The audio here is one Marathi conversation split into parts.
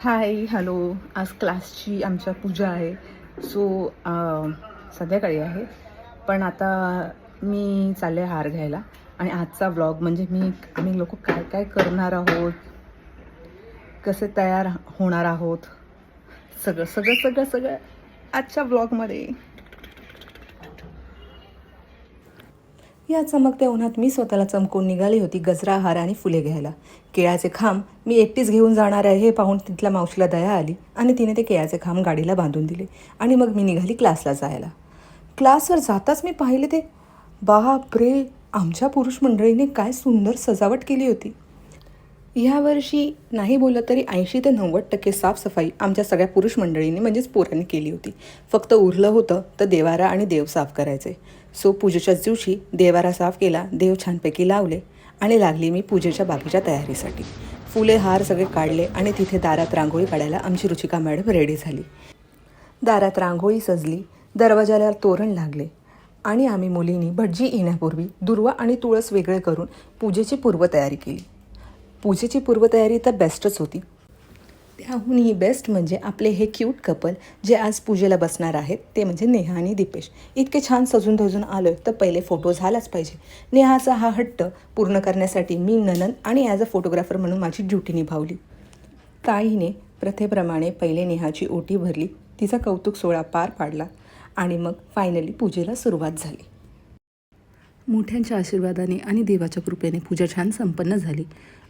Hi hello. आज क्लासची आमच्या पूजा आहे. सो संध्याकाळी आहे, पण आता मी चालले हार घ्यायला. आणि आजचा व्लॉग म्हणजे आम्ही लोक काय काय करणार आहोत, कसे तयार होणार आहोत, सगळं सगळं सगळं सगळं आजच्या व्लॉगमध्ये. या चमकत्या उन्हात मी स्वतःला चमकून निघाली होती गजरा, हार आणि फुले घ्यायला. केळाचे खांब मी एकटीच घेऊन जाणार आहे हे पाहून तिथल्या मावशीला दया आली आणि तिने ते केळाचे खांब गाडीला बांधून दिले आणि मग मी निघाली क्लासला जायला. क्लासवर जाताच मी पाहिले ते, बापरे, आमच्या पुरुष मंडळीने काय सुंदर सजावट केली होती. ह्यावर्षी नाही बोललं तरी 80 ते 90% साफसफाई आमच्या सगळ्या पुरुष मंडळींनी म्हणजेच पोरांनी केली होती. फक्त उरलं होतं तर देवारा आणि देव साफ करायचे. सो पूजेच्याच दिवशी देवारा साफ केला, देव छानपैकी लावले आणि लागली मी पूजेच्या बाकीच्या तयारीसाठी. फुले हार सगळे काढले आणि तिथे दारात रांगोळी काढायला आमची रुचिका मॅडम रेडी झाली. दारात रांगोळी सजली, दरवाजाला तोरण लागले आणि आम्ही मुलींनी भटजी येण्यापूर्वी दुर्वा आणि तुळस वेगळे करून पूजेची पूर्वतयारी केली. पूजेची पूर्वतयारी तर बेस्टच होती. त्याहूनही बेस्ट म्हणजे आपले हे क्यूट कपल जे आज पूजेला बसणार आहेत, ते म्हणजे नेहा आणि दीपेश. इतके छान सजून धजून आलो तर पहिले फोटो झालाच पाहिजे. नेहाचा हा हट्ट पूर्ण करण्यासाठी मी ननंद आणि ॲज अ फोटोग्राफर म्हणून माझी ड्युटी निभावली. ताईने प्रथेप्रमाणे पहिले नेहाची ओटी भरली, तिचा कौतुक सोहळा पार पाडला आणि मग फायनली पूजेला सुरुवात झाली. मोठ्यांच्या आशीर्वादाने आणि देवाच्या कृपेने पूजा छान संपन्न झाली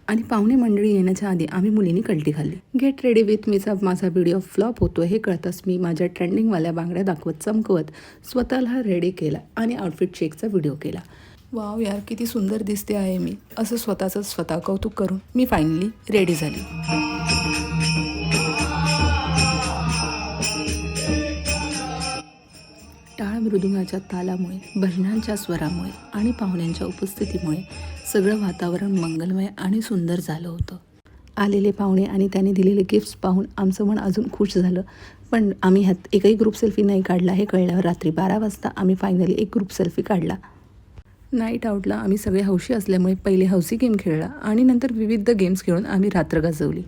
आणि पाहुणे मंडळी येण्याच्या आधी आम्ही मुलींनी कल्टी खाल्ली. गेट रेडी विथ मीचा माझा व्हिडिओ फ्लॉप होतो हे कळताच मी माझ्या ट्रेंडिंगवाल्या बांगड्या दाखवत चमकवत स्वतःला रेडी केला आणि आउटफिट चेकचा व्हिडिओ केला. वाव यार, किती सुंदर दिसते आहे मी, असं स्वतःचं स्वतः कौतुक करून मी फायनली रेडी झाली. टाळ मृदुंगाच्या तालामुळे, भजनांच्या स्वरामुळे आणि पाहुण्यांच्या उपस्थितीमुळे सगळं वातावरण मंगलमय आणि सुंदर झालं होतं. आलेले पाहुणे आणि त्यांनी दिलेले गिफ्ट्स पाहून आमचं मन अजून खुश झालं. पण आम्ही ह्यात एकही ग्रुप सेल्फी नाही काढला हे कळल्यावर रात्री 12 वाजता आम्ही फायनली एक ग्रुप सेल्फी काढला. नाईट आऊटला आम्ही सगळे हौशी असल्यामुळे पहिले हौसी गेम खेळला आणि नंतर विविध गेम्स खेळून आम्ही रात्र गाजवली.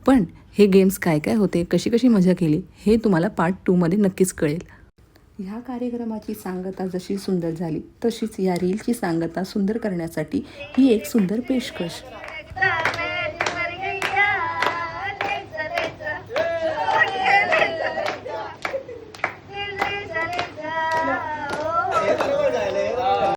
पण हे गेम्स काय काय होते, कशी कशी मजा केली हे तुम्हाला पार्ट 2मध्ये नक्कीच कळेल. ह्या कार्यक्रमाची सांगता जशी सुंदर झाली तशीच या रीलची सांगता सुंदर करण्यासाठी ही एक सुंदर पेशकश.